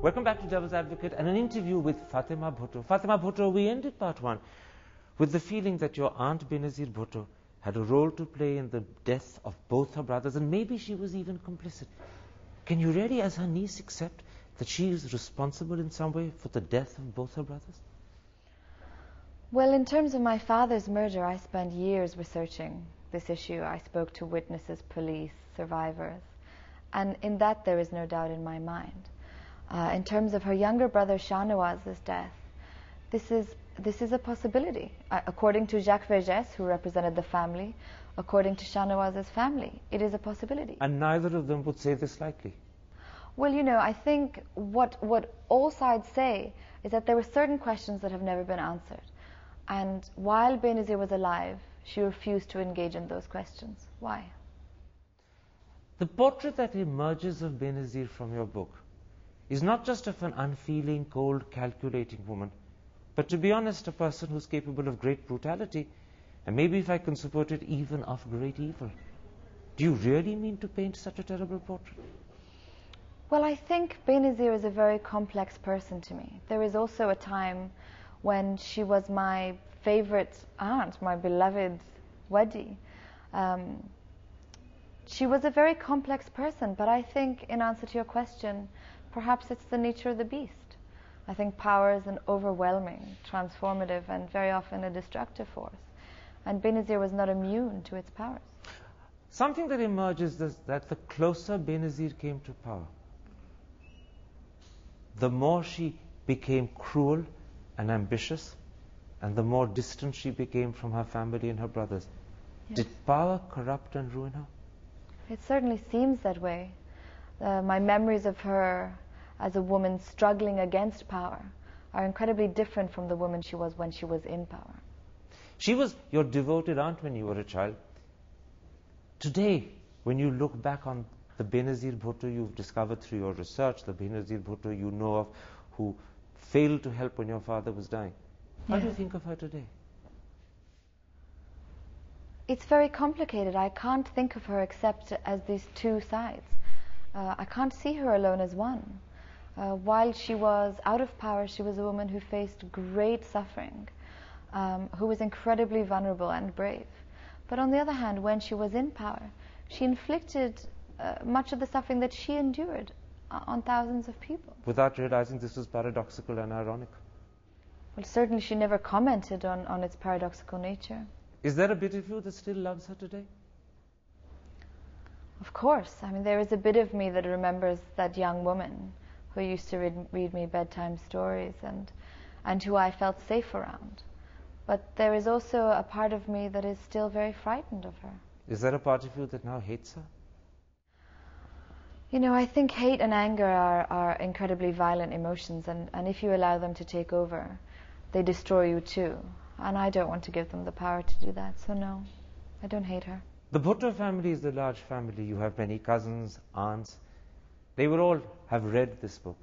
Welcome back to Devil's Advocate and an interview with Fatima Bhutto. Fatima Bhutto, we ended part one with the feeling that your aunt Benazir Bhutto had a role to play in the death of both her brothers, and maybe she was even complicit. Can you really, as her niece, accept that she is responsible in some way for the death of both her brothers? Well, in terms of my father's murder, I spent years researching this issue. I spoke to witnesses, police, survivors, and in that there is no doubt in my mind. In terms of her younger brother Shahnawaz's death, this is a possibility. According to Jacques Vergès, who represented the family, according to Shahnawaz's family, it is a possibility. And neither of them would say this lightly. Well, you know, I think what all sides say is that there were certain questions that have never been answered. And while Benazir was alive, she refused to engage in those questions. Why? The portrait that emerges of Benazir from your book is not just of an unfeeling, cold, calculating woman, but, to be honest, a person who's capable of great brutality, and maybe, if I can support it, even of great evil. Do you really mean to paint such a terrible portrait? Well, I think Benazir is a very complex person to me. There is also a time when she was my favorite aunt, my beloved Wadi. She was a very complex person, but I think, in answer to your question, perhaps it's the nature of the beast. I think power is an overwhelming, transformative, and very often a destructive force. And Benazir was not immune to its powers. Something that emerges is that the closer Benazir came to power, the more she became cruel and ambitious, and the more distant she became from her family and her brothers. Yes. Did power corrupt and ruin her? It certainly seems that way. My memories of her as a woman struggling against power are incredibly different from the woman she was when she was in power. She was your devoted aunt when you were a child. Today, when you look back on the Benazir Bhutto you've discovered through your research, the Benazir Bhutto you know of who failed to help when your father was dying, how do you think of her today? It's very complicated. I can't think of her except as these two sides. I can't see her alone as one. While she was out of power, she was a woman who faced great suffering, who was incredibly vulnerable and brave. But on the other hand, when she was in power, she inflicted much of the suffering that she endured on thousands of people. Without realizing this was paradoxical and ironic. Well, certainly she never commented on its paradoxical nature. Is there a bit of you that still loves her today? Of course. I mean, there is a bit of me that remembers that young woman who used to read me bedtime stories and who I felt safe around. But there is also a part of me that is still very frightened of her. Is there a part of you that now hates her? You know, I think hate and anger are incredibly violent emotions, and if you allow them to take over, they destroy you too. And I don't want to give them the power to do that, so no, I don't hate her. The Bhutto family is a large family. You have many cousins, aunts. They will all have read this book.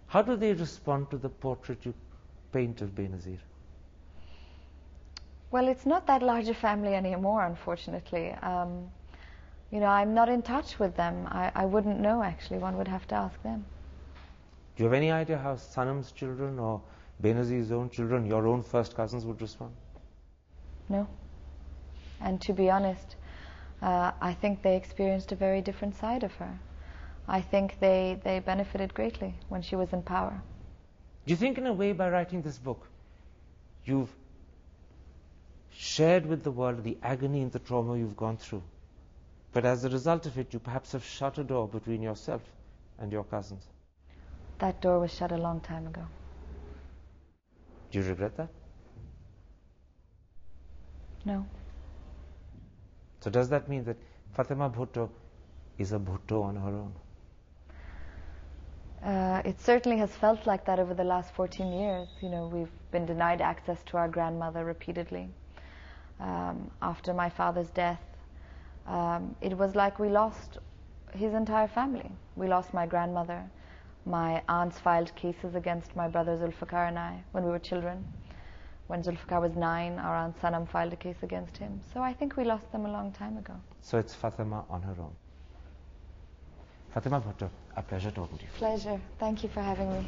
How do they respond to the portrait you paint of Benazir? Well, it's not that large a family anymore, unfortunately. You know, I'm not in touch with them. I wouldn't know, actually. One would have to ask them. Do you have any idea how Sanam's children or Benazir's own children, your own first cousins, would respond? No. And to be honest, I think they experienced a very different side of her. I think they benefited greatly when she was in power. Do you think, in a way, by writing this book, you've shared with the world the agony and the trauma you've gone through, but as a result of it, you perhaps have shut a door between yourself and your cousins? That door was shut a long time ago. Do you regret that? No. So does that mean that Fatima Bhutto is a Bhutto on her own? It certainly has felt like that over the last 14 years. You know, we've been denied access to our grandmother repeatedly. After my father's death, it was like we lost his entire family. We lost my grandmother. My aunts filed cases against my brother Zulfikar and I when we were children. When Zulfikar was 9, our aunt Sanam filed a case against him. So I think we lost them a long time ago. So it's Fatima on her own. Fatima Bhutto, a pleasure talking to you. Pleasure. Thank you for having me.